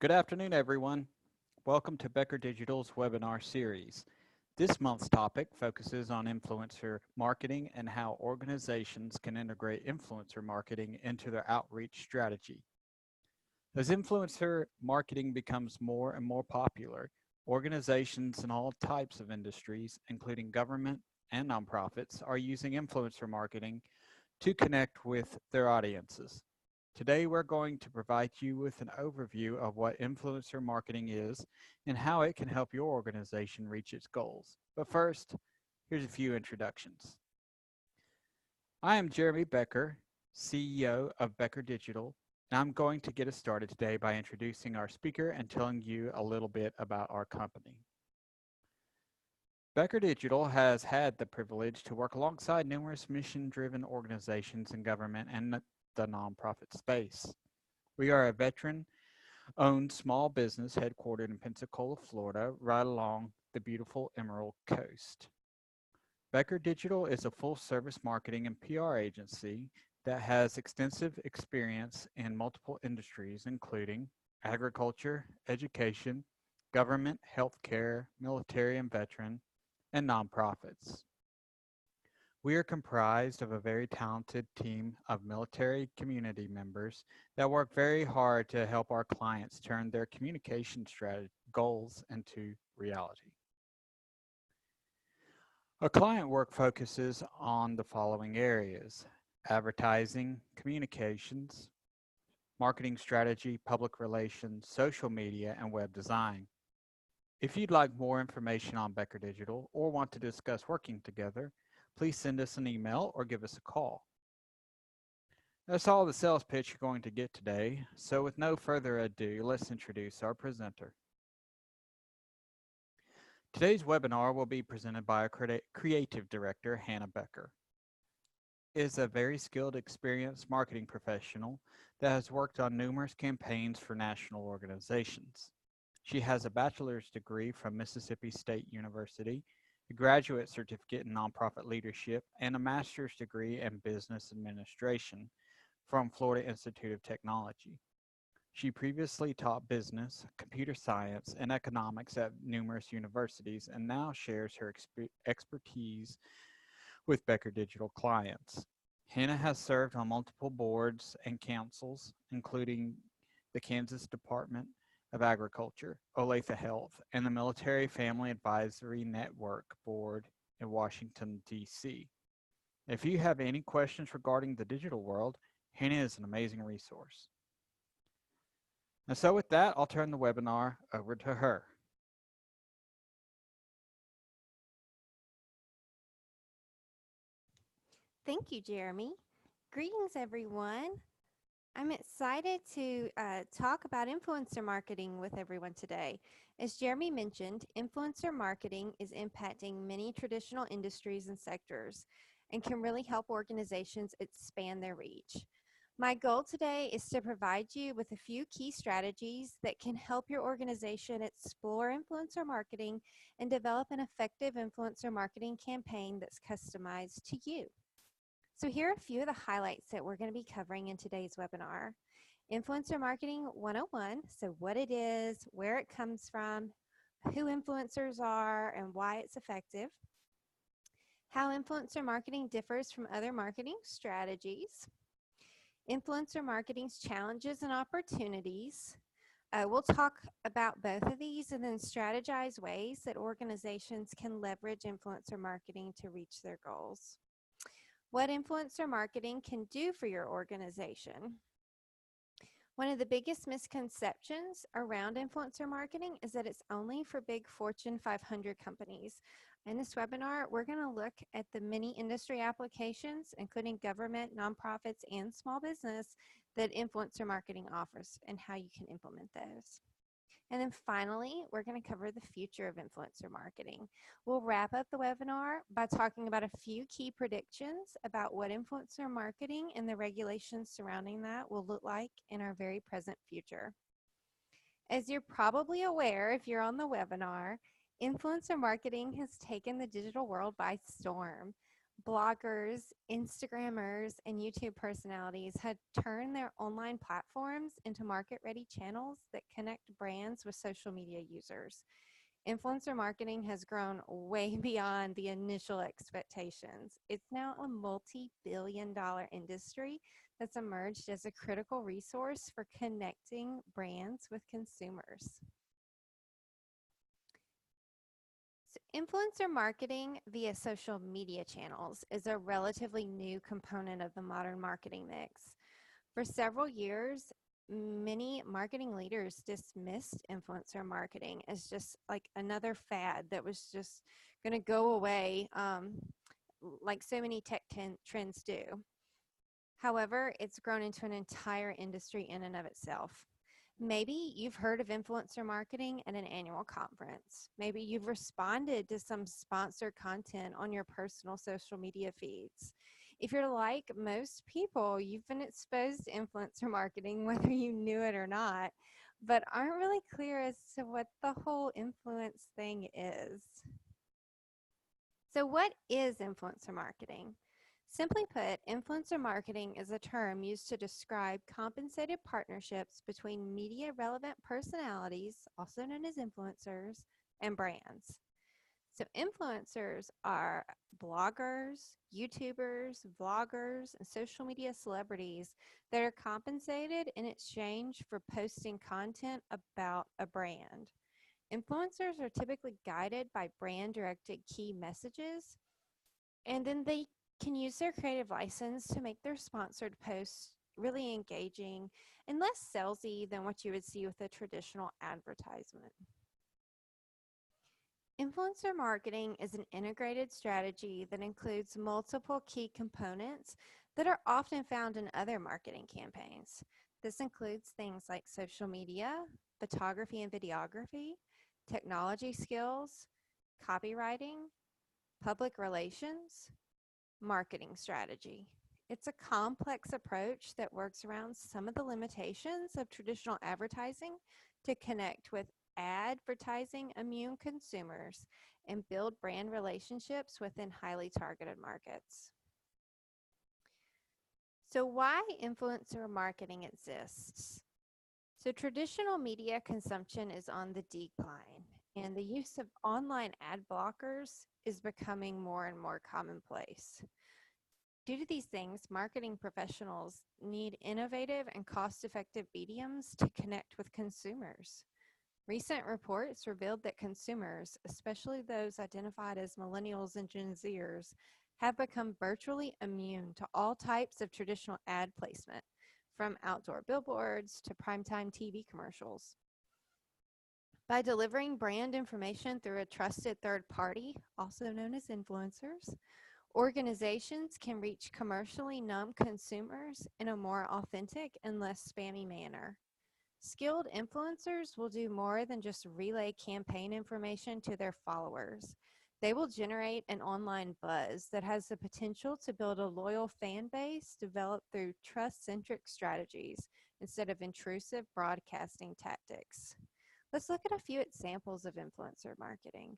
Good afternoon, everyone. Welcome to Becker Digital's webinar series. This month's topic focuses on influencer marketing and how organizations can integrate influencer marketing into their outreach strategy. As influencer marketing becomes more and more popular, organizations in all types of industries, including government and nonprofits, are using influencer marketing to connect with their audiences. Today, we're going to provide you with an overview of what influencer marketing is and how it can help your organization reach its goals. But first, here's a few introductions. I am Jeremy Becker, CEO of Becker Digital, and I'm going to get us started today by introducing our speaker and telling you a little bit about our company. Becker Digital has had the privilege to work alongside numerous mission-driven organizations in government and the nonprofit space. We are a veteran-owned small business headquartered in Pensacola, Florida, right along the beautiful Emerald Coast. Becker Digital is a full-service marketing and PR agency that has extensive experience in multiple industries, including agriculture, education, government, healthcare, military and veteran, and nonprofits. We are comprised of a very talented team of military community members that work very hard to help our clients turn their communication strategy goals into reality. Our client work focuses on the following areas: advertising, communications, marketing strategy, public relations, social media, and web design. If you'd like more information on Becker Digital or want to discuss working together, please send us an email or give us a call. That's all the sales pitch you're going to get today. So with no further ado, let's introduce our presenter. Today's webinar will be presented by our creative director, Hannah Becker. She is a very skilled, experienced marketing professional that has worked on numerous campaigns for national organizations. She has a bachelor's degree from Mississippi State University, a graduate certificate in nonprofit leadership, and a master's degree in business administration from Florida Institute of Technology. She previously taught business, computer science, and economics at numerous universities and now shares her expertise with Becker Digital clients. Hannah has served on multiple boards and councils, including the Kansas Department of Agriculture, Olathe Health, and the Military Family Advisory Network Board in Washington, D.C. If you have any questions regarding the digital world, Hannah is an amazing resource. And so with that, I'll turn the webinar over to her. Thank you, Jeremy. Greetings, everyone. I'm excited to talk about influencer marketing with everyone today. As Jeremy mentioned, influencer marketing is impacting many traditional industries and sectors and can really help organizations expand their reach. My goal today is to provide you with a few key strategies that can help your organization explore influencer marketing and develop an effective influencer marketing campaign that's customized to you. So here are a few of the highlights that we're going to be covering in today's webinar. Influencer Marketing 101, so what it is, where it comes from, who influencers are, and why it's effective. How influencer marketing differs from other marketing strategies. Influencer marketing's challenges and opportunities. We'll talk about both of these and then strategize ways that organizations can leverage influencer marketing to reach their goals. What influencer marketing can do for your organization. One of the biggest misconceptions around influencer marketing is that it's only for big Fortune 500 companies. In this webinar, we're going to look at the many industry applications, including government, nonprofits, and small business, that influencer marketing offers and how you can implement those. And then finally, we're going to cover the future of influencer marketing. We'll wrap up the webinar by talking about a few key predictions about what influencer marketing and the regulations surrounding that will look like in our very present future. As you're probably aware, if you're on the webinar, influencer marketing has taken the digital world by storm. Bloggers, Instagrammers, and YouTube personalities had turned their online platforms into market-ready channels that connect brands with social media users. Influencer marketing has grown way beyond the initial expectations. It's now a multi-billion-dollar industry that's emerged as a critical resource for connecting brands with consumers. So influencer marketing via social media channels is a relatively new component of the modern marketing mix. For several years, many marketing leaders dismissed influencer marketing as just like another fad that was just going to go away, like so many tech trends do. However, it's grown into an entire industry in and of itself. Maybe you've heard of influencer marketing at an annual conference. Maybe you've responded to some sponsored content on your personal social media feeds. If you're like most people, you've been exposed to influencer marketing, whether you knew it or not, but aren't really clear as to what the whole influence thing is. So what is influencer marketing? Simply put, influencer marketing is a term used to describe compensated partnerships between media-relevant personalities, also known as influencers, and brands. So influencers are bloggers, YouTubers, vloggers, and social media celebrities that are compensated in exchange for posting content about a brand. Influencers are typically guided by brand-directed key messages, and then they can use their creative license to make their sponsored posts really engaging and less salesy than what you would see with a traditional advertisement. Influencer marketing is an integrated strategy that includes multiple key components that are often found in other marketing campaigns. This includes things like social media, photography and videography, technology skills, copywriting, public relations, marketing strategy. It's a complex approach that works around some of the limitations of traditional advertising to connect with advertising immune consumers and build brand relationships within highly targeted markets. So why influencer marketing exists? So traditional media consumption is on the decline, and the use of online ad blockers is becoming more and more commonplace. Due to these things, marketing professionals need innovative and cost-effective mediums to connect with consumers. Recent reports revealed that consumers, especially those identified as Millennials and Gen Zers, have become virtually immune to all types of traditional ad placement, from outdoor billboards to primetime TV commercials. By delivering brand information through a trusted third party, also known as influencers, organizations can reach commercially numb consumers in a more authentic and less spammy manner. Skilled influencers will do more than just relay campaign information to their followers. They will generate an online buzz that has the potential to build a loyal fan base developed through trust-centric strategies instead of intrusive broadcasting tactics. Let's look at a few examples of influencer marketing.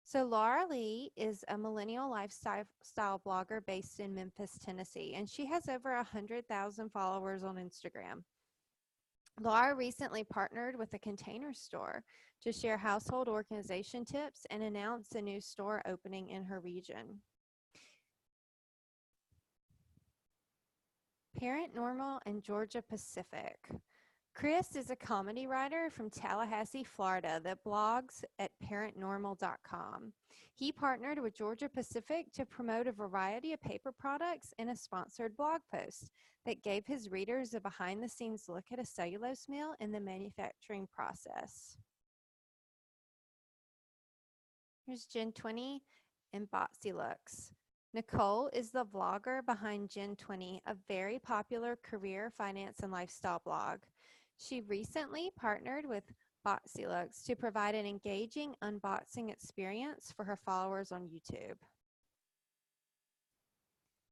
So Laura Lee is a millennial lifestyle blogger based in Memphis, Tennessee, and she has over 100,000 followers on Instagram. Laura recently partnered with a Container Store to share household organization tips and announce a new store opening in her region. Parent Normal and Georgia Pacific. Chris is a comedy writer from Tallahassee, Florida that blogs at parentnormal.com. He partnered with Georgia Pacific to promote a variety of paper products in a sponsored blog post that gave his readers a behind-the-scenes look at a cellulose mill and the manufacturing process. Here's Gen 20 and Botsy Looks. Nicole is the vlogger behind Gen 20, a very popular career, finance, and lifestyle blog. She recently partnered with Botsy Looks to provide an engaging unboxing experience for her followers on YouTube.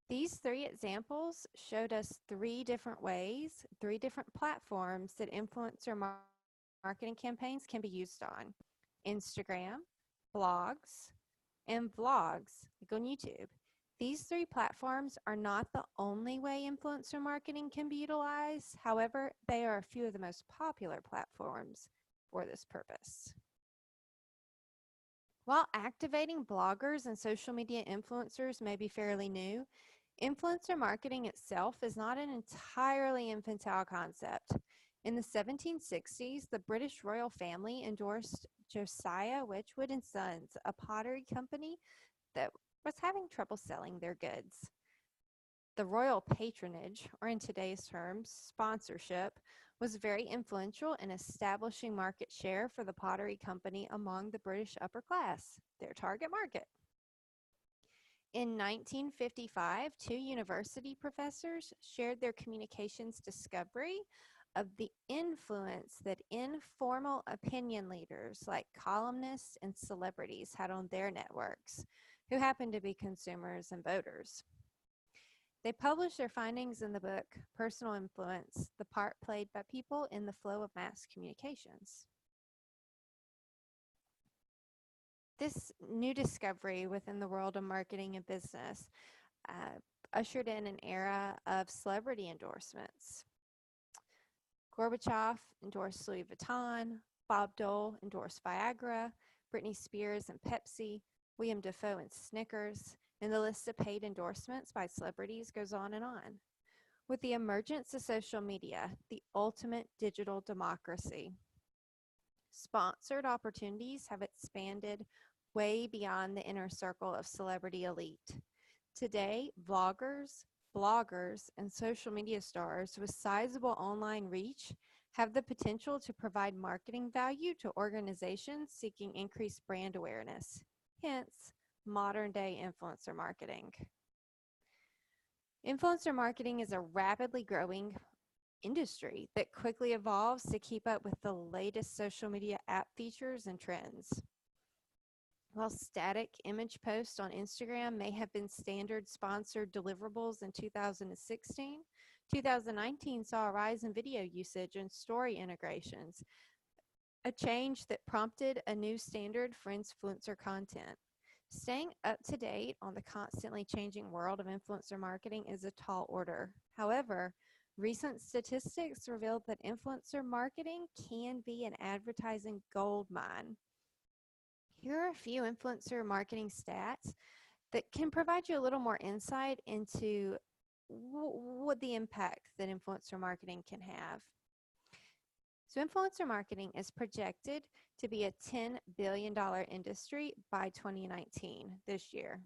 These three examples showed us three different ways, three different platforms that influencer marketing campaigns can be used on: Instagram, blogs, and vlogs, like on YouTube. These three platforms are not the only way influencer marketing can be utilized. However, they are a few of the most popular platforms for this purpose. While activating bloggers and social media influencers may be fairly new, influencer marketing itself is not an entirely infantile concept. In the 1760s, the British royal family endorsed Josiah Wedgwood and Sons, a pottery company that was having trouble selling their goods. The royal patronage, or in today's terms, sponsorship, was very influential in establishing market share for the pottery company among the British upper class, their target market. In 1955, two university professors shared their communications discovery of the influence that informal opinion leaders like columnists and celebrities had on their networks, who happened to be consumers and voters. They published their findings in the book Personal Influence, the part played by people in the flow of mass communications. This new discovery within the world of marketing and business ushered in an era of celebrity endorsements. Gorbachev endorsed Louis Vuitton, Bob Dole endorsed Viagra, Britney Spears and Pepsi, William Dafoe and Snickers, and the list of paid endorsements by celebrities goes on and on. With the emergence of social media, the ultimate digital democracy, sponsored opportunities have expanded way beyond the inner circle of celebrity elite. Today, vloggers, bloggers, and social media stars with sizable online reach have the potential to provide marketing value to organizations seeking increased brand awareness, hence modern-day influencer marketing. Influencer marketing is a rapidly growing industry that quickly evolves to keep up with the latest social media app features and trends. While static image posts on Instagram may have been standard sponsored deliverables in 2016, 2019 saw a rise in video usage and story integrations, a change that prompted a new standard for influencer content. Staying up to date on the constantly changing world of influencer marketing is a tall order. However, recent statistics revealed that influencer marketing can be an advertising goldmine. Here are a few influencer marketing stats that can provide you a little more insight into what the impact that influencer marketing can have. So influencer marketing is projected to be a $10 billion industry by 2019, this year.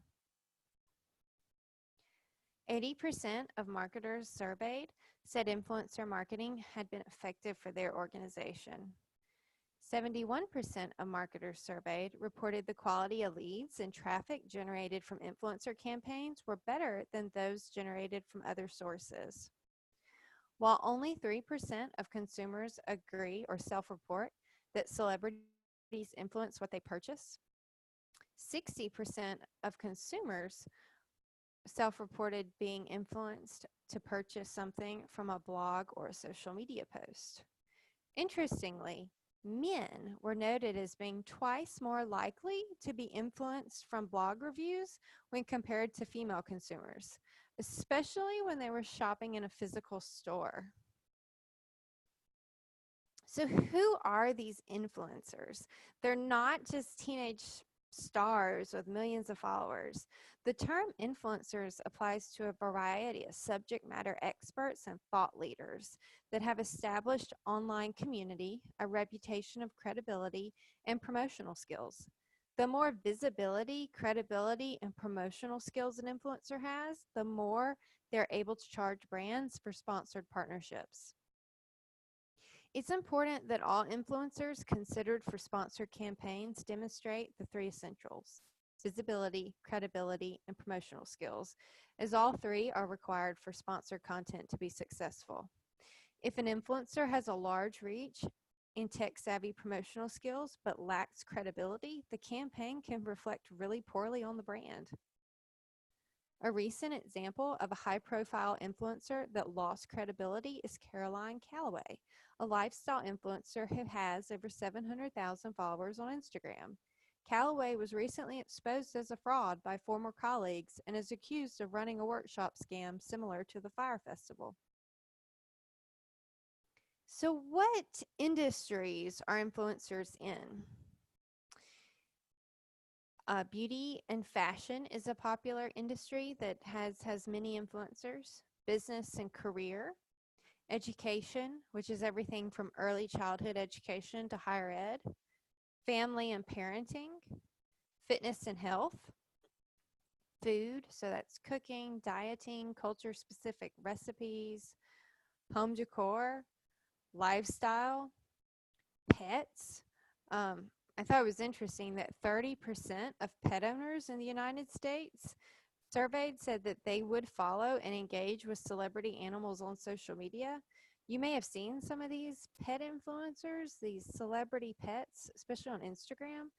80% of marketers surveyed said influencer marketing had been effective for their organization. 71% of marketers surveyed reported the quality of leads and traffic generated from influencer campaigns were better than those generated from other sources. While only 3% of consumers agree or self-report that celebrities influence what they purchase, 60% of consumers self-reported being influenced to purchase something from a blog or a social media post. Interestingly, men were noted as being twice more likely to be influenced from blog reviews when compared to female consumers, especially when they were shopping in a physical store. So who are these influencers? They're not just teenage stars with millions of followers. The term influencers applies to a variety of subject matter experts and thought leaders that have established online community, a reputation of credibility, and promotional skills. The more visibility, credibility, and promotional skills an influencer has, the more they're able to charge brands for sponsored partnerships. It's important that all influencers considered for sponsored campaigns demonstrate the three essentials: visibility, credibility, and promotional skills, as all three are required for sponsored content to be successful. If an influencer has a large reach and tech-savvy promotional skills but lacks credibility, the campaign can reflect really poorly on the brand. A recent example of a high-profile influencer that lost credibility is Caroline Calloway, a lifestyle influencer who has over 700,000 followers on Instagram. Callaway was recently exposed as a fraud by former colleagues and is accused of running a workshop scam similar to the Fire Festival. So, what industries are influencers in? Beauty and fashion is a popular industry that has many influencers. Business and career, education, which is everything from early childhood education to higher ed, family and parenting, fitness and health, food, so that's cooking, dieting, culture specific recipes, home decor, lifestyle, pets. I thought it was interesting that 30% of pet owners in the United States surveyed said that they would follow and engage with celebrity animals on social media. You may have seen some of these pet influencers, these celebrity pets, especially on Instagram.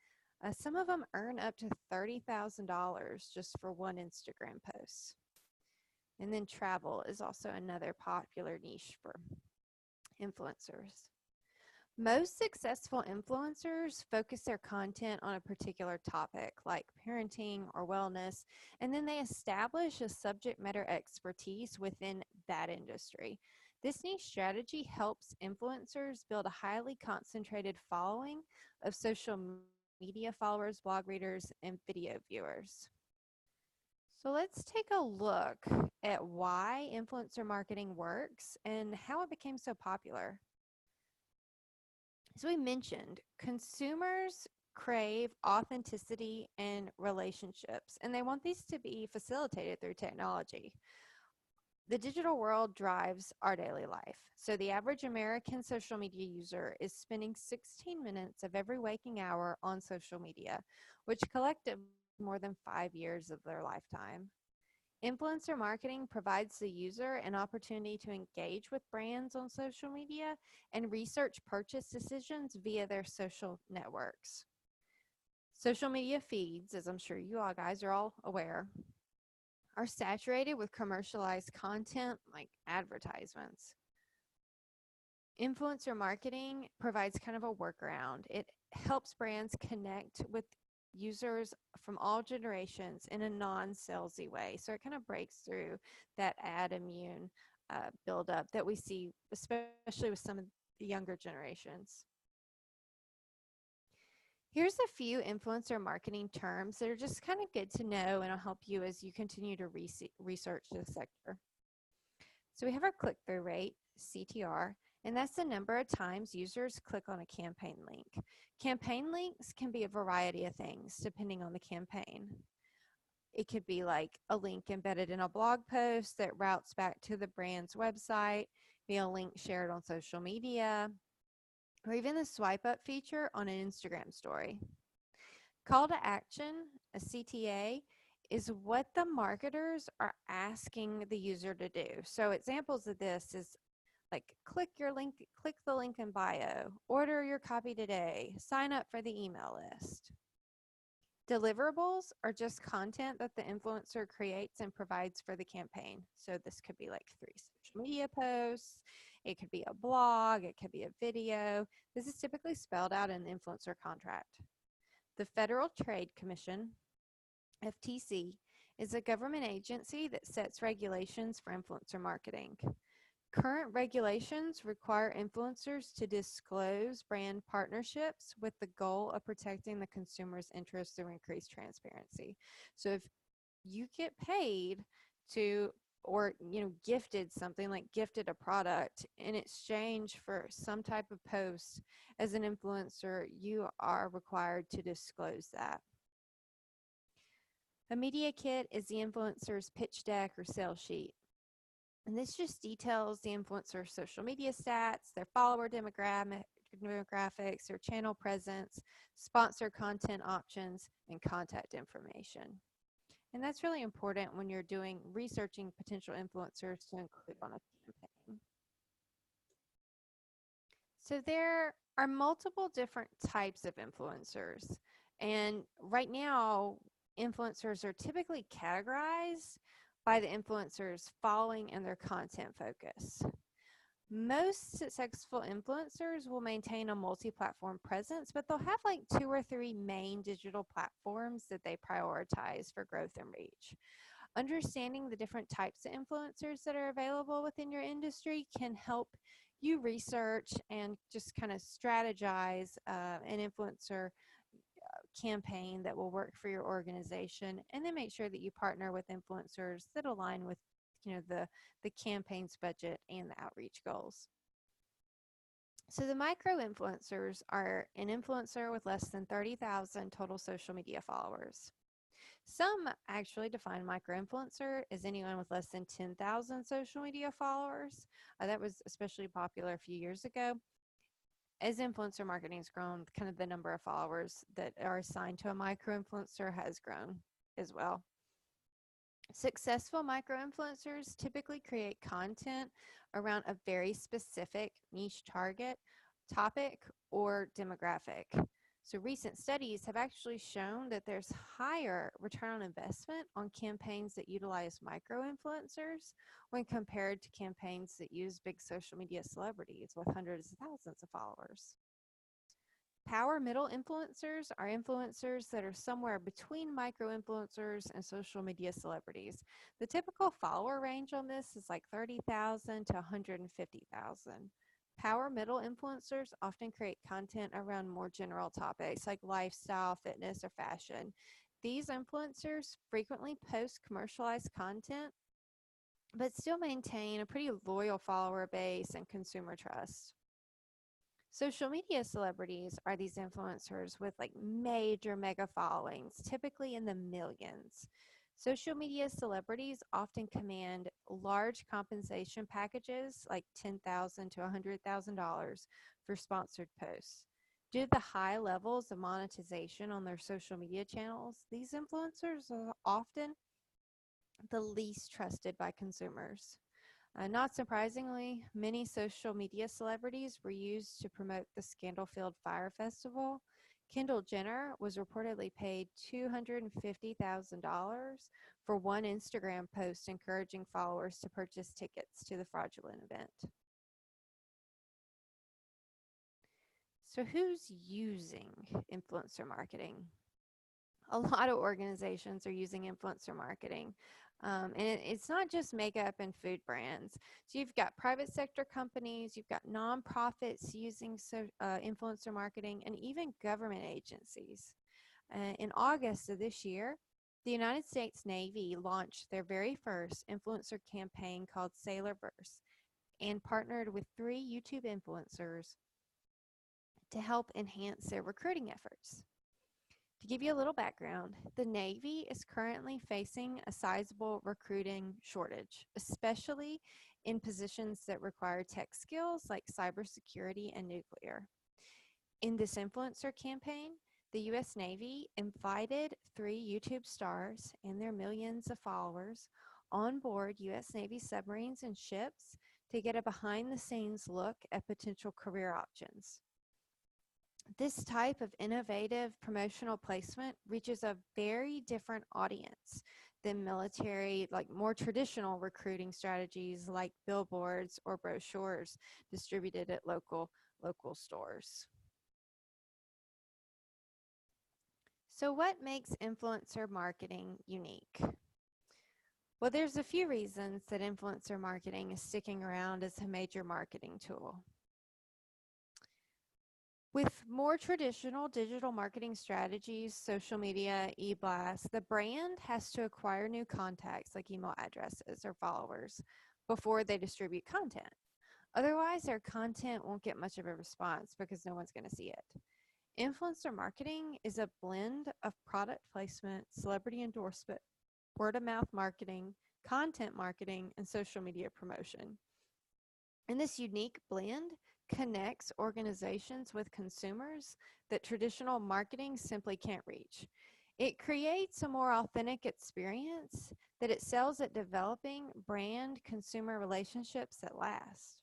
Some of them earn up to $30,000 just for one Instagram post. And then travel is also another popular niche for influencers. Most successful influencers focus their content on a particular topic, like parenting or wellness, and then they establish a subject matter expertise within that industry. This niche strategy helps influencers build a highly concentrated following of social media followers, blog readers, and video viewers. So let's take a look at why influencer marketing works and how it became so popular. As we mentioned, consumers crave authenticity and relationships, and they want these to be facilitated through technology. The digital world drives our daily life. So the average American social media user is spending 16 minutes of every waking hour on social media, which collectively more than 5 years of their lifetime. Influencer marketing provides the user an opportunity to engage with brands on social media and research purchase decisions via their social networks. Social media feeds, as I'm sure you all guys are all aware, are saturated with commercialized content like advertisements. Influencer marketing provides kind of a workaround. It helps brands connect with users from all generations in a non-salesy way. So it kind of breaks through that ad immune buildup that we see, especially with some of the younger generations. Here's a few influencer marketing terms that are just kind of good to know and will help you as you continue to research this sector. So we have our click-through rate, CTR, and that's the number of times users click on a campaign link. Campaign links can be a variety of things depending on the campaign. It could be like a link embedded in a blog post that routes back to the brand's website, be a link shared on social media, or even the swipe up feature on an Instagram story. Call to action, a CTA, is what the marketers are asking the user to do. So examples of this is like click the link in bio, order your copy today, sign up for the email list. Deliverables are just content that the influencer creates and provides for the campaign. So this could be like 3 social media posts, it could be a blog, it could be a video. This is typically spelled out in the influencer contract. The Federal Trade Commission, FTC, is a government agency that sets regulations for influencer marketing. Current regulations require influencers to disclose brand partnerships with the goal of protecting the consumer's interests through increased transparency. So if you get paid to, or gifted something, like gifted a product in exchange for some type of post as an influencer, you are required to disclose that. A media kit is the influencer's pitch deck or sales sheet. And this just details the influencer's social media stats, their follower demographics, their channel presence, sponsor content options, and contact information. And that's really important when you're researching potential influencers to include on a campaign. So there are multiple different types of influencers. And right now, influencers are typically categorized by the influencers' following and their content focus. Most successful influencers will maintain a multi-platform presence, but they'll have like 2 or 3 main digital platforms that they prioritize for growth and reach. Understanding the different types of influencers that are available within your industry can help you research and just kind of strategize an influencer campaign that will work for your organization, and then make sure that you partner with influencers that align with the campaign's budget and the outreach goals. So the micro influencers are an influencer with less than 30,000 total social media followers. Some actually define micro influencer as anyone with less than 10,000 social media followers. That was especially popular a few years ago. As influencer marketing has grown, kind of the number of followers that are assigned to a micro influencer has grown as well. Successful micro influencers typically create content around a very specific niche target, topic, or demographic. So recent studies have actually shown that there's higher return on investment on campaigns that utilize micro influencers when compared to campaigns that use big social media celebrities with hundreds of thousands of followers. Power middle influencers are influencers that are somewhere between micro influencers and social media celebrities. The typical follower range on this is like 30,000 to 150,000. Power middle influencers often create content around more general topics like lifestyle, fitness, or fashion. These influencers frequently post commercialized content, but still maintain a pretty loyal follower base and consumer trust. Social media celebrities are these influencers with like major mega followings, typically in the millions. Social media celebrities often command large compensation packages like $10,000 to $100,000 for sponsored posts. Due to the high levels of monetization on their social media channels, these influencers are often the least trusted by consumers. Not surprisingly, many social media celebrities were used to promote the scandal-filled Fyre Festival. Kendall Jenner was reportedly paid $250,000 for one Instagram post encouraging followers to purchase tickets to the fraudulent event. So who's using influencer marketing? A lot of organizations are using influencer marketing. It's not just makeup and food brands. So you've got private sector companies, you've got nonprofits using influencer marketing, and even government agencies. In August of this year, the United States Navy launched their very first influencer campaign called Sailorverse and partnered with 3 YouTube influencers to help enhance their recruiting efforts. To give you a little background, the Navy is currently facing a sizable recruiting shortage, especially in positions that require tech skills like cybersecurity and nuclear. In this influencer campaign, the U.S. Navy invited 3 YouTube stars and their millions of followers on board U.S. Navy submarines and ships to get a behind-the-scenes look at potential career options. This type of innovative promotional placement reaches a very different audience than military, like more traditional recruiting strategies like billboards or brochures distributed at local stores. So what makes influencer marketing unique? Well, there's a few reasons that influencer marketing is sticking around as a major marketing tool. With more traditional digital marketing strategies, social media, e-blasts, the brand has to acquire new contacts like email addresses or followers before they distribute content. Otherwise, their content won't get much of a response because no one's going to see it. Influencer marketing is a blend of product placement, celebrity endorsement, word-of-mouth marketing, content marketing, and social media promotion. And this unique blend connects organizations with consumers that traditional marketing simply can't reach. It creates a more authentic experience that excels at developing brand-consumer relationships that last.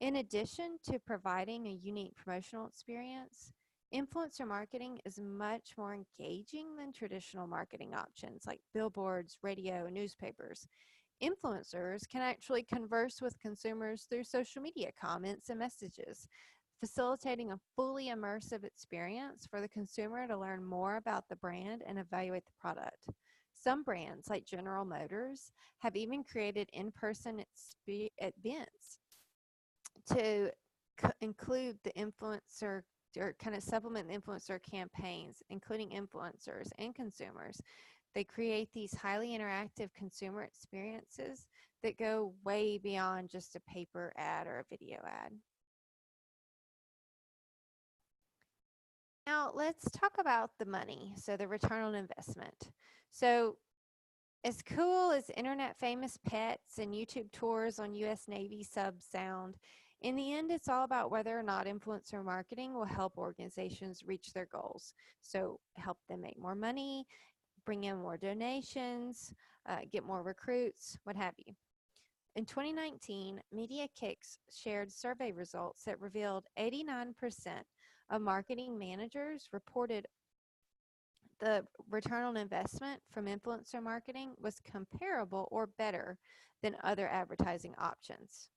In addition to providing a unique promotional experience, influencer marketing is much more engaging than traditional marketing options like billboards, radio, and newspapers. Influencers can actually converse with consumers through social media comments and messages, facilitating a fully immersive experience for the consumer to learn more about the brand and evaluate the product. Some brands, like General Motors, have even created in-person events to include the influencer or kind of supplement the influencer campaigns, including influencers and consumers. They create these highly interactive consumer experiences that go way beyond just a paper ad or a video ad. Now, let's talk about the money, so the return on investment. So, as cool as internet famous pets and YouTube tours on US Navy subs sound, in the end, it's all about whether or not influencer marketing will help organizations reach their goals. So, help them make more money, bring in more donations, get more recruits, what have you. In 2019, Media Kicks shared survey results that revealed 89% of marketing managers reported the return on investment from influencer marketing was comparable or better than other advertising options.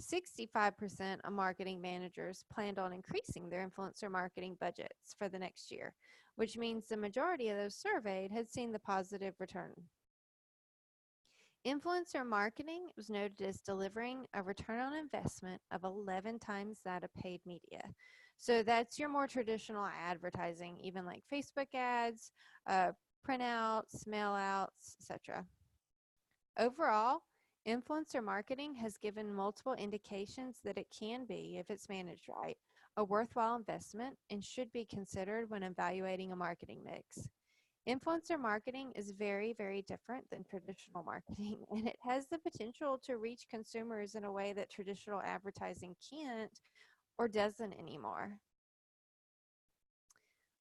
65% of marketing managers planned on increasing their influencer marketing budgets for the next year, which means the majority of those surveyed had seen the positive return. Influencer marketing was noted as delivering a return on investment of 11 times that of paid media. So that's your more traditional advertising, even like Facebook ads, printouts, mailouts, etc. Overall, influencer marketing has given multiple indications that it can be, if it's managed right, a worthwhile investment and should be considered when evaluating a marketing mix. Influencer marketing is very, very different than traditional marketing, and it has the potential to reach consumers in a way that traditional advertising can't or doesn't anymore.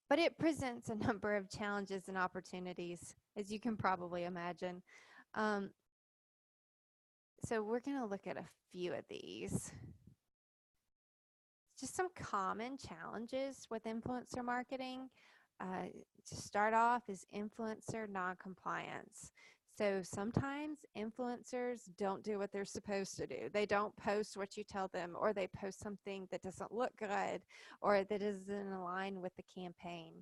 But it presents a number of challenges and opportunities, as you can probably imagine. So we're going to look at a few of these. Just some common challenges with influencer marketing. To start off is influencer non-compliance. So sometimes influencers don't do what they're supposed to do. They don't post what you tell them, or they post something that doesn't look good or that isn't aligned with the campaign.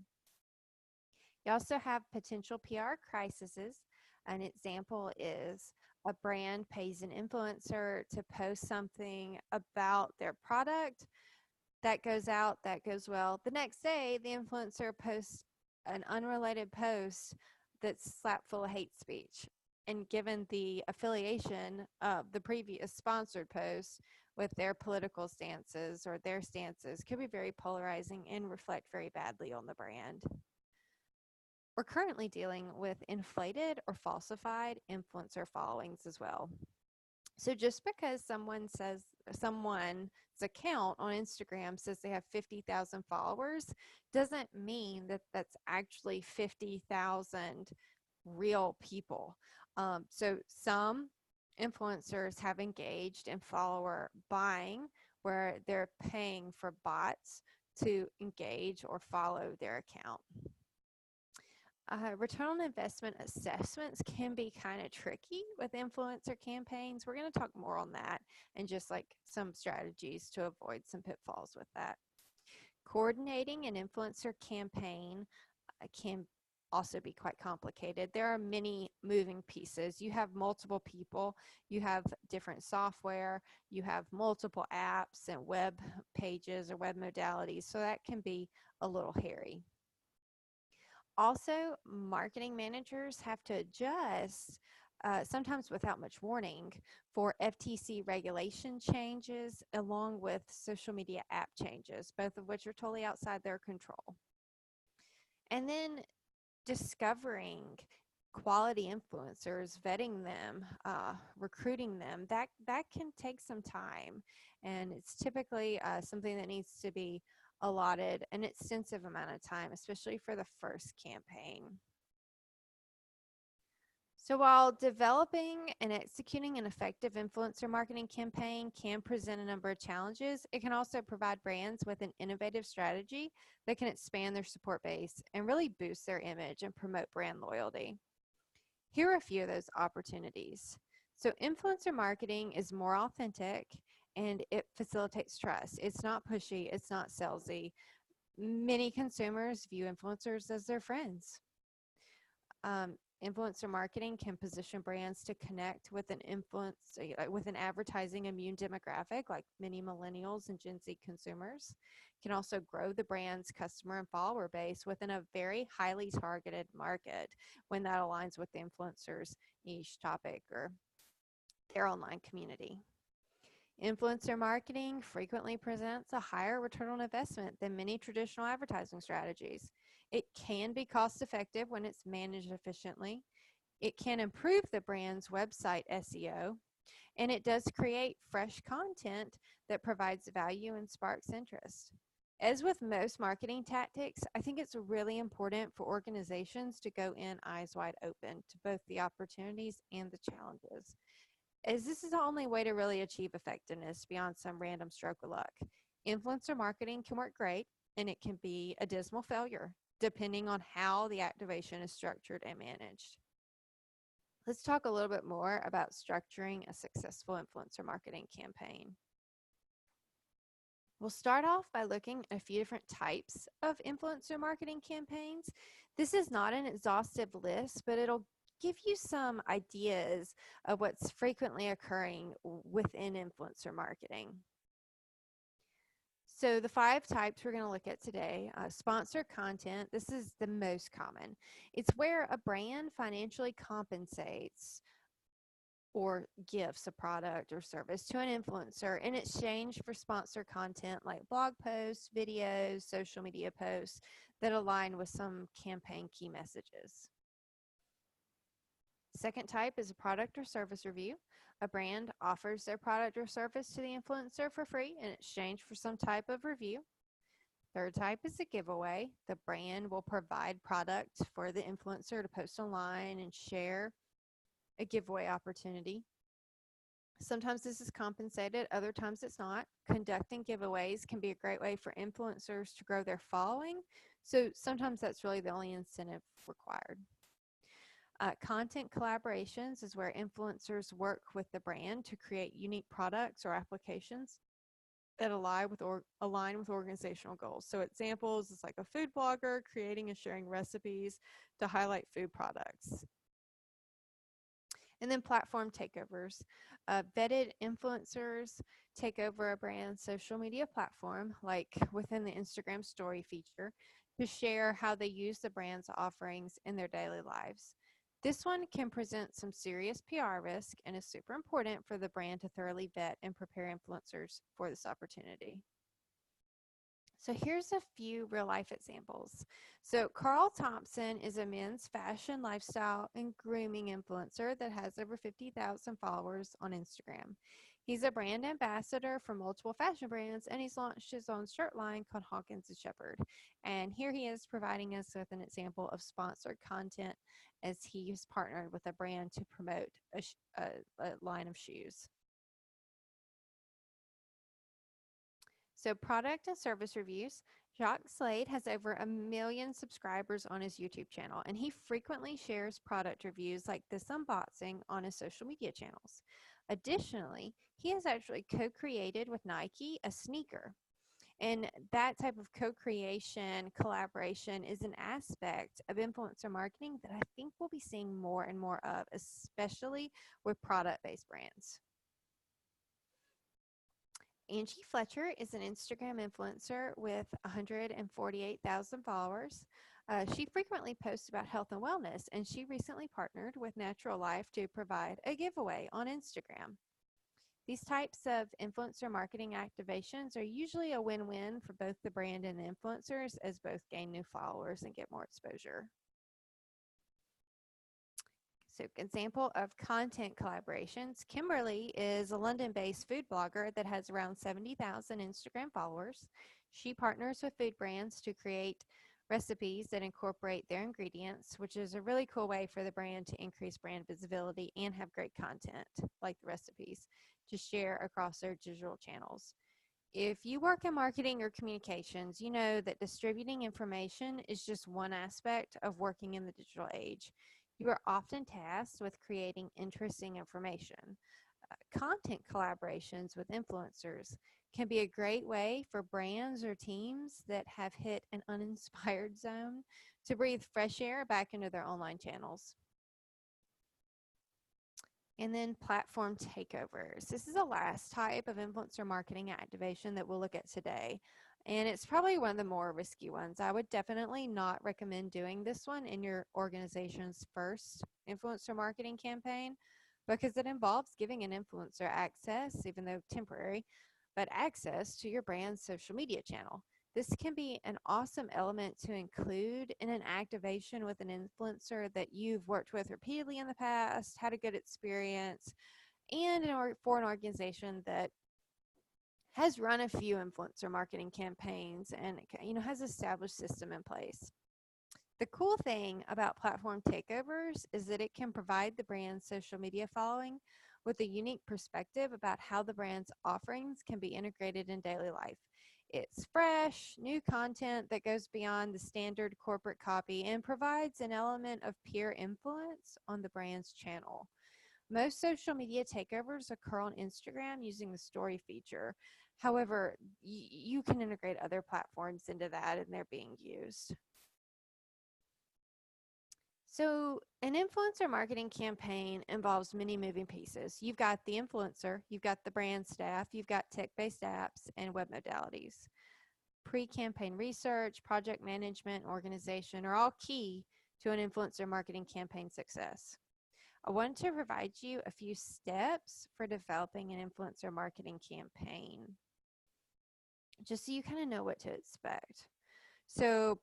You also have potential PR crises. An example is a brand pays an influencer to post something about their product. That goes out, that goes well. The next day, the influencer posts an unrelated post that's slap full of hate speech. And given the affiliation of the previous sponsored post with their political stances or their stances, could be very polarizing and reflect very badly on the brand. We're currently dealing with inflated or falsified influencer followings as well. So just because someone's account on Instagram says they have 50,000 followers doesn't mean that that's actually 50,000 real people. So some influencers have engaged in follower buying, where they're paying for bots to engage or follow their account. Return on investment assessments can be kind of tricky with influencer campaigns. We're going to talk more on that and just like some strategies to avoid some pitfalls with that. Coordinating an influencer campaign can also be quite complicated. There are many moving pieces. You have multiple people, you have different software, you have multiple apps and web pages or web modalities, so that can be a little hairy. Also, marketing managers have to adjust, sometimes without much warning, for FTC regulation changes along with social media app changes, both of which are totally outside their control. And then discovering quality influencers, vetting them, recruiting them, that can take some time. And it's typically something that needs to be allotted an extensive amount of time, especially for the first campaign. So while developing and executing an effective influencer marketing campaign can present a number of challenges, it can also provide brands with an innovative strategy that can expand their support base and really boost their image and promote brand loyalty. Here are a few of those opportunities. So influencer marketing is more authentic and it facilitates trust. It's not pushy, it's not salesy. Many consumers view influencers as their friends. Um, Influencer marketing can position brands to connect with with an advertising immune demographic like many millennials and Gen Z consumers. Can also grow the brand's customer and follower base within a very highly targeted market when that aligns with the influencer's niche topic or their online community. Influencer marketing frequently presents a higher return on investment than many traditional advertising strategies. It can be cost effective when it's managed efficiently. It can improve the brand's website SEO, and it does create fresh content that provides value and sparks interest. As with most marketing tactics, I think it's really important for organizations to go in eyes wide open to both the opportunities and the challenges, as this is the only way to really achieve effectiveness beyond some random stroke of luck. Influencer marketing can work great, and it can be a dismal failure, depending on how the activation is structured and managed. Let's talk a little bit more about structuring a successful influencer marketing campaign. We'll start off by looking at a few different types of influencer marketing campaigns. This is not an exhaustive list, but it'll give you some ideas of what's frequently occurring within influencer marketing. So the 5 types we're going to look at today, sponsored content, this is the most common. It's where a brand financially compensates or gifts a product or service to an influencer in exchange for sponsored content like blog posts, videos, social media posts that align with some campaign key messages. Second type is a product or service review. A brand offers their product or service to the influencer for free in exchange for some type of review. Third type is a giveaway. The brand will provide products for the influencer to post online and share a giveaway opportunity. Sometimes this is compensated, other times it's not. Conducting giveaways can be a great way for influencers to grow their following, so sometimes that's really the only incentive required. Content collaborations is where influencers work with the brand to create unique products or applications that align with organizational goals. So examples is like a food blogger creating and sharing recipes to highlight food products. And then platform takeovers. Vetted influencers take over a brand's social media platform, like within the Instagram story feature, to share how they use the brand's offerings in their daily lives. This one can present some serious PR risk and is super important for the brand to thoroughly vet and prepare influencers for this opportunity. So here's a few real life examples. So Carl Thompson is a men's fashion, lifestyle, and grooming influencer that has over 50,000 followers on Instagram. He's a brand ambassador for multiple fashion brands, and he's launched his own shirt line called Hawkins & Shepherd. And here he is providing us with an example of sponsored content as he's partnered with a brand to promote a line of shoes. So product and service reviews. Jacques Slade has over 1 million subscribers on his YouTube channel, and he frequently shares product reviews like this unboxing on his social media channels. Additionally, he has actually co-created with Nike a sneaker. And that type of co-creation, collaboration is an aspect of influencer marketing that I think we'll be seeing more and more of, especially with product-based brands. Angie Fletcher is an Instagram influencer with 148,000 followers. She frequently posts about health and wellness, and she recently partnered with Natural Life to provide a giveaway on Instagram. These types of influencer marketing activations are usually a win-win for both the brand and the influencers, as both gain new followers and get more exposure. So, example of content collaborations. Kimberly is a London-based food blogger that has around 70,000 Instagram followers. She partners with food brands to create recipes that incorporate their ingredients, which is a really cool way for the brand to increase brand visibility and have great content, like the recipes, to share across their digital channels. If you work in marketing or communications, you know that distributing information is just one aspect of working in the digital age. You are often tasked with creating interesting information. Content collaborations with influencers can be a great way for brands or teams that have hit an uninspired zone to breathe fresh air back into their online channels. And then platform takeovers. This is the last type of influencer marketing activation that we'll look at today. And it's probably one of the more risky ones. I would definitely not recommend doing this one in your organization's first influencer marketing campaign because it involves giving an influencer access, even though temporary, but access to your brand's social media channel. This can be an awesome element to include in an activation with an influencer that you've worked with repeatedly in the past, had a good experience, and for an organization that has run a few influencer marketing campaigns and has established system in place. The cool thing about platform takeovers is that it can provide the brand's social media following with a unique perspective about how the brand's offerings can be integrated in daily life. It's fresh, new content that goes beyond the standard corporate copy and provides an element of peer influence on the brand's channel. Most social media takeovers occur on Instagram using the story feature. However, you can integrate other platforms into that and they're being used. So an influencer marketing campaign involves many moving pieces. You've got the influencer, you've got the brand staff, you've got tech-based apps and web modalities. Pre-campaign research, project management, organization are all key to an influencer marketing campaign success. I want to provide you a few steps for developing an influencer marketing campaign, just so you kind of know what to expect. So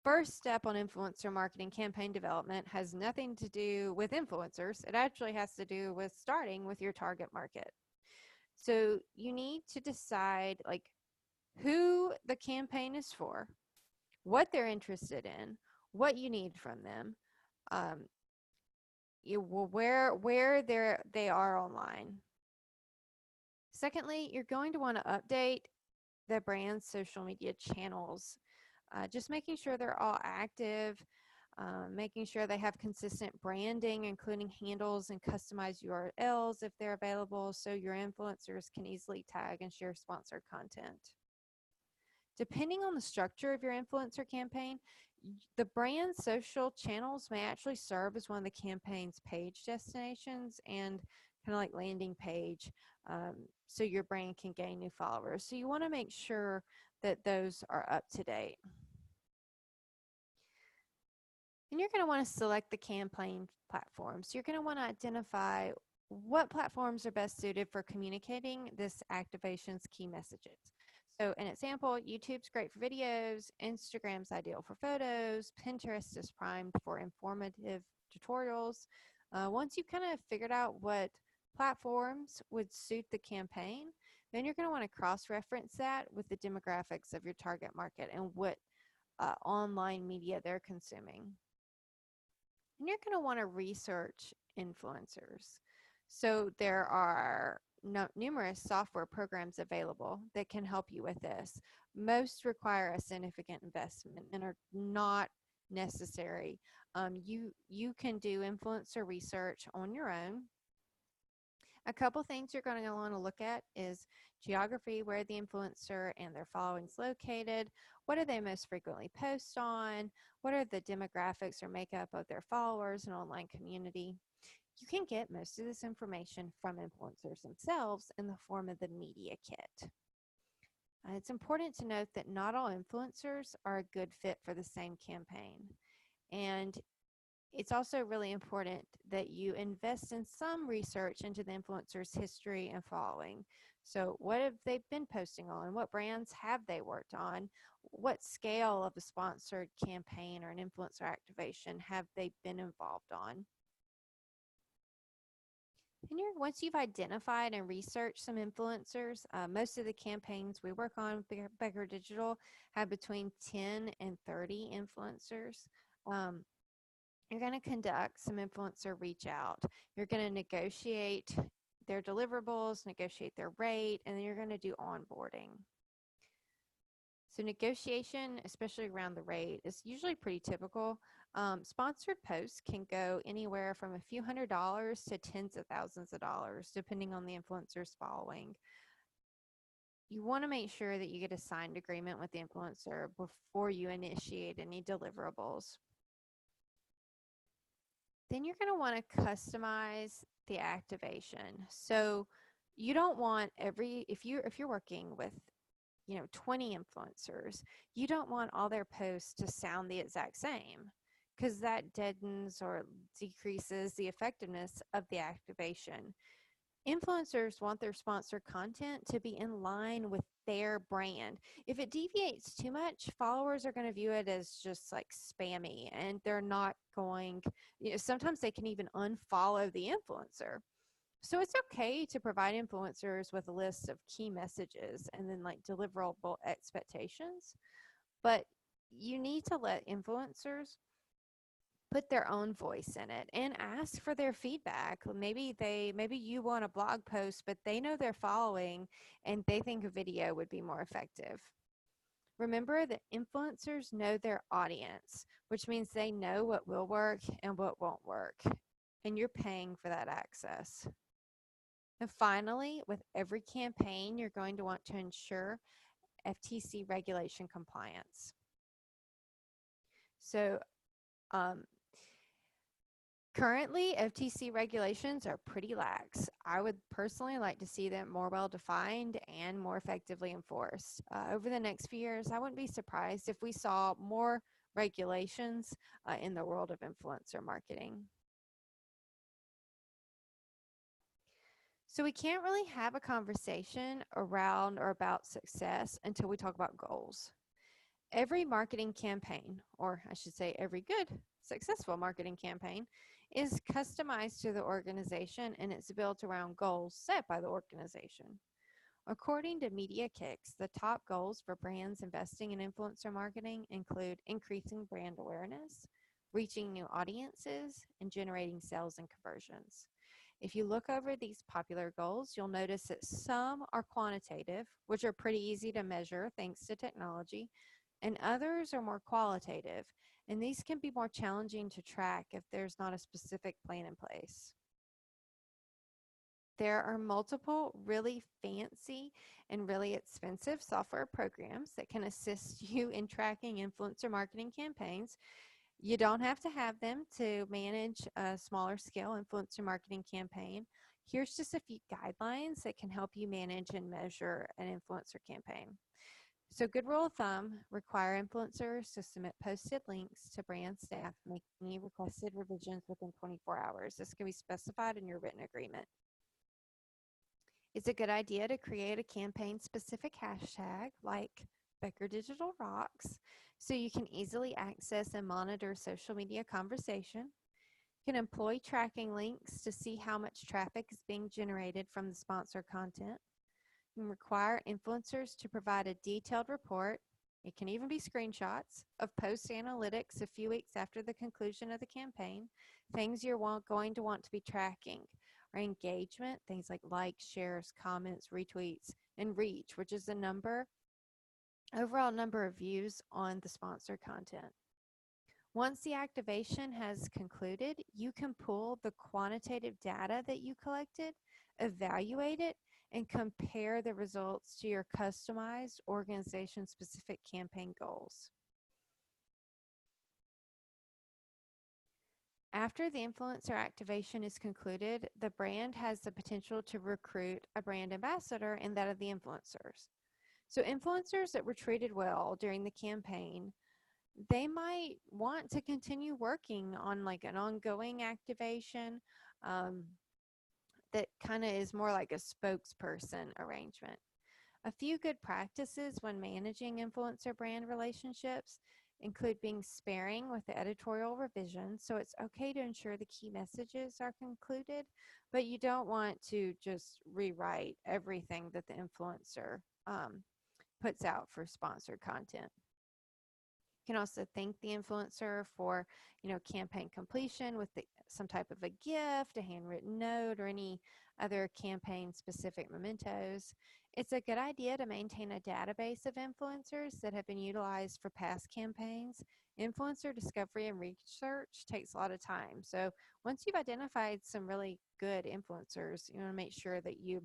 first step on influencer marketing campaign development has nothing to do with influencers. It actually has to do with starting with your target market. So you need to decide who the campaign is for, what they're interested in, what you need from them, where they are online. Secondly, you're going to want to update the brand's social media channels. Just making sure they're all active, making sure they have consistent branding, including handles and customized URLs if they're available, so your influencers can easily tag and share sponsored content. Depending on the structure of your influencer campaign, the brand's social channels may actually serve as one of the campaign's page destinations and kind of like landing page, so your brand can gain new followers. So you want to make sure that those are up to date. And you're going to want to select the campaign platforms. You're going to want to identify what platforms are best suited for communicating this activation's key messages. So an example, YouTube's great for videos, Instagram's ideal for photos, Pinterest is primed for informative tutorials. Once you've kind of figured out what platforms would suit the campaign, then you're going to want to cross-reference that with the demographics of your target market and what online media they're consuming. And you're going to want to research influencers. So there are numerous software programs available that can help you with this. Most require a significant investment and are not necessary. You can do influencer research on your own. A couple things you're going to want to look at is geography, where the influencer and their following is located, what do they most frequently post on, what are the demographics or makeup of their followers and online community. You can get most of this information from influencers themselves in the form of the media kit. It's important to note that not all influencers are a good fit for the same campaign. And it's also really important that you invest in some research into the influencer's history and following. So what have they been posting on? What brands have they worked on? What scale of a sponsored campaign or an influencer activation have they been involved on? And once you've identified and researched some influencers, most of the campaigns we work on, Becker Digital, have between 10 and 30 influencers. You're going to conduct some influencer reach out. You're going to negotiate their deliverables, negotiate their rate, and then you're going to do onboarding. So negotiation, especially around the rate, is usually pretty typical. Sponsored posts can go anywhere from a few $100s to tens of thousands of dollars, depending on the influencer's following. You want to make sure that you get a signed agreement with the influencer before you initiate any deliverables. Then you're going to want to customize the activation. So you don't want if you're working with 20 influencers, you don't want all their posts to sound the exact same, because that deadens or decreases the effectiveness of the activation. Influencers want their sponsored content to be in line with their brand. If it deviates too much, followers are going to view it as just like spammy, and they're not going, sometimes they can even unfollow the influencer. So it's okay to provide influencers with a list of key messages and then like deliverable expectations, but you need to let influencers put their own voice in it and ask for their feedback. Maybe you want a blog post, but they know their following and they think a video would be more effective. Remember that influencers know their audience, which means they know what will work and what won't work, and you're paying for that access. And finally, with every campaign, you're going to want to ensure FTC regulation compliance. So currently, FTC regulations are pretty lax. I would personally like to see them more well-defined and more effectively enforced. Over the next few years, I wouldn't be surprised if we saw more regulations in the world of influencer marketing. So we can't really have a conversation around or about success until we talk about goals. Every marketing campaign, or I should say every good, successful marketing campaign, is customized to the organization, and it's built around goals set by the organization. According to Media Kicks, the top goals for brands investing in influencer marketing include increasing brand awareness, reaching new audiences, and generating sales and conversions. If you look over these popular goals, you'll notice that some are quantitative, which are pretty easy to measure thanks to technology, and others are more qualitative, and these can be more challenging to track if there's not a specific plan in place. There are multiple really fancy and really expensive software programs that can assist you in tracking influencer marketing campaigns. You don't have to have them to manage a smaller scale influencer marketing campaign. Here's just a few guidelines that can help you manage and measure an influencer campaign. So good rule of thumb, require influencers to submit posted links to brand staff, make any requested revisions within 24 hours. This can be specified in your written agreement. It's a good idea to create a campaign-specific hashtag like Becker Digital Rocks, so you can easily access and monitor social media conversation. You can employ tracking links to see how much traffic is being generated from the sponsored content. You can require influencers to provide a detailed report, it can even be screenshots, of post analytics a few weeks after the conclusion of the campaign. Things you're going to want to be tracking are engagement, things like likes, shares, comments, retweets, and reach, which is the overall number of views on the sponsored content. Once the activation has concluded, you can pull the quantitative data that you collected, evaluate it, and compare the results to your customized organization-specific campaign goals. After the influencer activation is concluded, the brand has the potential to recruit a brand ambassador and that of the influencers. So influencers that were treated well during the campaign, they might want to continue working on like an ongoing activation that kind of is more like a spokesperson arrangement. A few good practices when managing influencer brand relationships include being sparing with the editorial revision. So it's okay to ensure the key messages are concluded, but you don't want to just rewrite everything that the influencer puts out for sponsored content. You can also thank the influencer for, campaign completion with the some type of a gift, a handwritten note, or any other campaign-specific mementos. It's a good idea to maintain a database of influencers that have been utilized for past campaigns. Influencer discovery and research takes a lot of time. So once you've identified some really good influencers, you want to make sure that you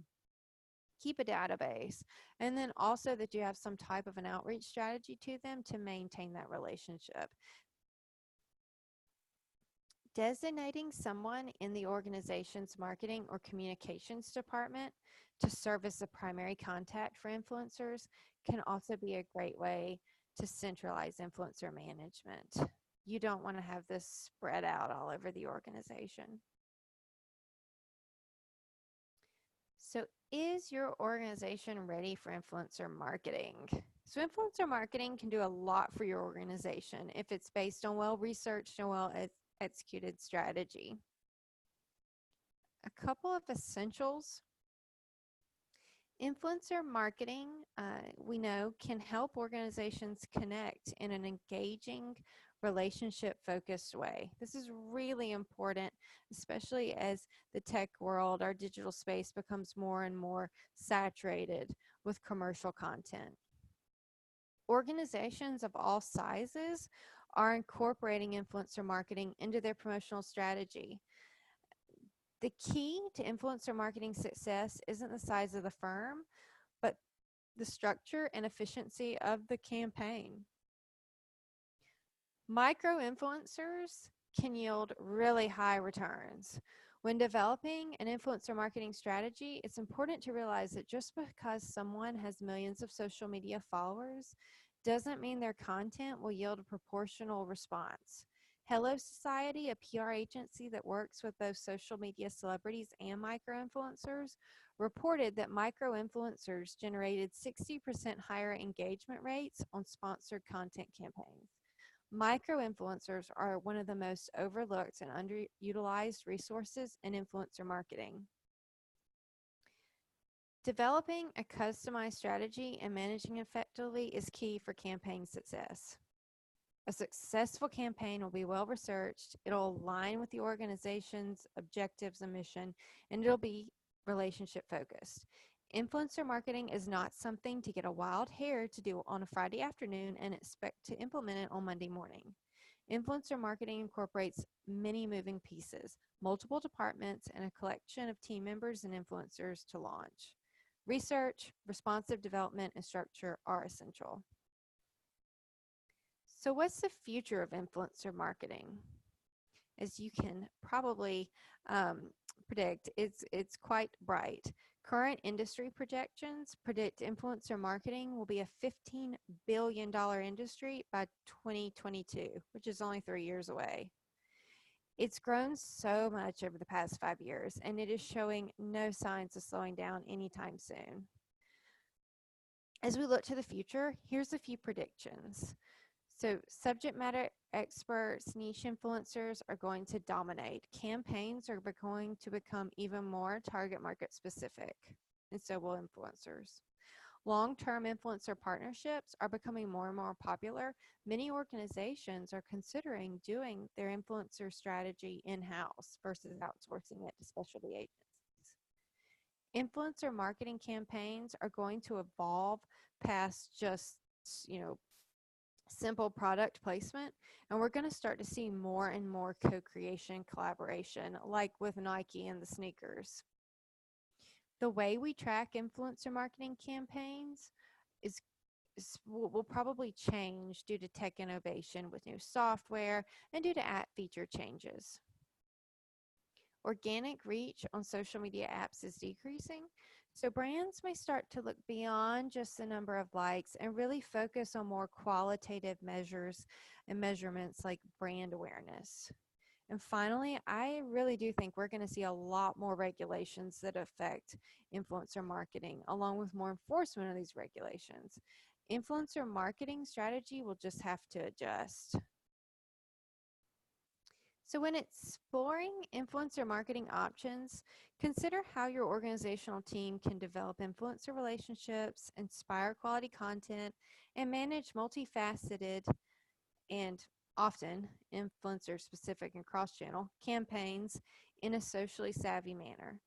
keep a database, and then also that you have some type of an outreach strategy to them to maintain that relationship. Designating someone in the organization's marketing or communications department to serve as the primary contact for influencers can also be a great way to centralize influencer management. You don't want to have this spread out all over the organization. So, is your organization ready for influencer marketing? So, influencer marketing can do a lot for your organization if it's based on well-researched and well-executed strategy. A couple of essentials. Influencer marketing, we know, can help organizations connect in an engaging, relationship-focused way. This is really important, especially as the tech world, our digital space, becomes more and more saturated with commercial content. Organizations of all sizes are incorporating influencer marketing into their promotional strategy. The key to influencer marketing success isn't the size of the firm, but the structure and efficiency of the campaign. Micro-influencers can yield really high returns. When developing an influencer marketing strategy, it's important to realize that just because someone has millions of social media followers doesn't mean their content will yield a proportional response. Hello Society, a PR agency that works with both social media celebrities and micro-influencers, reported that micro-influencers generated 60% higher engagement rates on sponsored content campaigns. Micro-influencers are one of the most overlooked and underutilized resources in influencer marketing. Developing a customized strategy and managing effectively is key for campaign success. A successful campaign will be well researched, it'll align with the organization's objectives and mission, and it'll be relationship focused. Influencer marketing is not something to get a wild hair to do on a Friday afternoon and expect to implement it on Monday morning. Influencer marketing incorporates many moving pieces, multiple departments, and a collection of team members and influencers to launch. Research, responsive development, and structure are essential. So what's the future of influencer marketing? As you can probably predict, it's quite bright. Current industry projections predict influencer marketing will be a $15 billion industry by 2022, which is only 3 years away. It's grown so much over the past 5 years, and it is showing no signs of slowing down anytime soon. As we look to the future, here's a few predictions. So subject matter experts, niche influencers are going to dominate. Campaigns are going to become even more target market specific, and so will influencers. Long-term influencer partnerships are becoming more and more popular. Many organizations are considering doing their influencer strategy in-house versus outsourcing it to specialty agencies. Influencer marketing campaigns are going to evolve past just, simple product placement, and we're going to start to see more and more co-creation collaboration, like with Nike and the sneakers. The way we track influencer marketing campaigns will probably change due to tech innovation with new software and due to app feature changes. Organic reach on social media apps is decreasing, so brands may start to look beyond just the number of likes and really focus on more qualitative measures and measurements like brand awareness. And finally, I really do think we're going to see a lot more regulations that affect influencer marketing, along with more enforcement of these regulations. Influencer marketing strategy will just have to adjust. So when exploring influencer marketing options, consider how your organizational team can develop influencer relationships, inspire quality content, and manage multifaceted and often influencer specific and cross channel, campaigns in a socially savvy manner.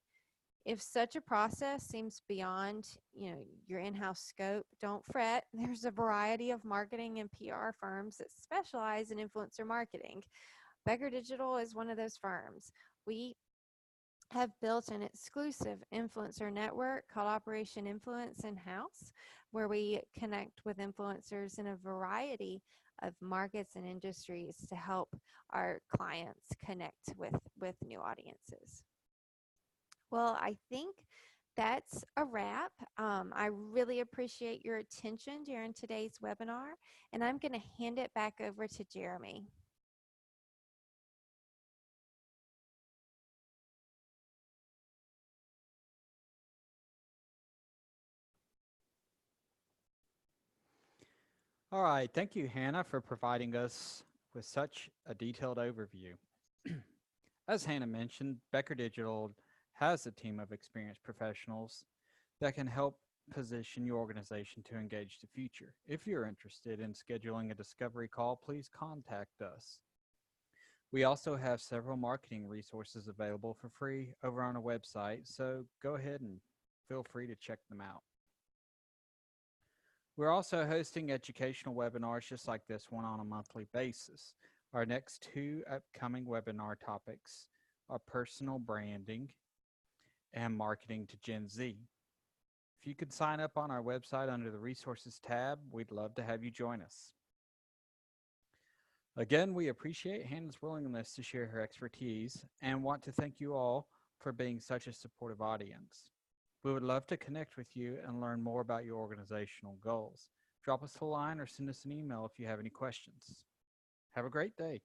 If such a process seems beyond, your in-house scope, don't fret. There's a variety of marketing and PR firms that specialize in influencer marketing. Becker Digital is one of those firms. We have built an exclusive influencer network called Operation Influence in-house, where we connect with influencers in a variety of markets and industries to help our clients connect with new audiences. Well, I think that's a wrap. I really appreciate your attention during today's webinar, and I'm going to hand it back over to Jeremy. All right, thank you, Hannah, for providing us with such a detailed overview. As Hannah mentioned, Becker Digital has a team of experienced professionals that can help position your organization to engage the future. If you're interested in scheduling a discovery call, please contact us. We also have several marketing resources available for free over on our website, so go ahead and feel free to check them out. We're also hosting educational webinars just like this one on a monthly basis. Our next two upcoming webinar topics are personal branding and marketing to Gen Z. If you could sign up on our website under the resources tab, we'd love to have you join us. Again, we appreciate Hannah's willingness to share her expertise and want to thank you all for being such a supportive audience. We would love to connect with you and learn more about your organizational goals. Drop us a line or send us an email if you have any questions. Have a great day.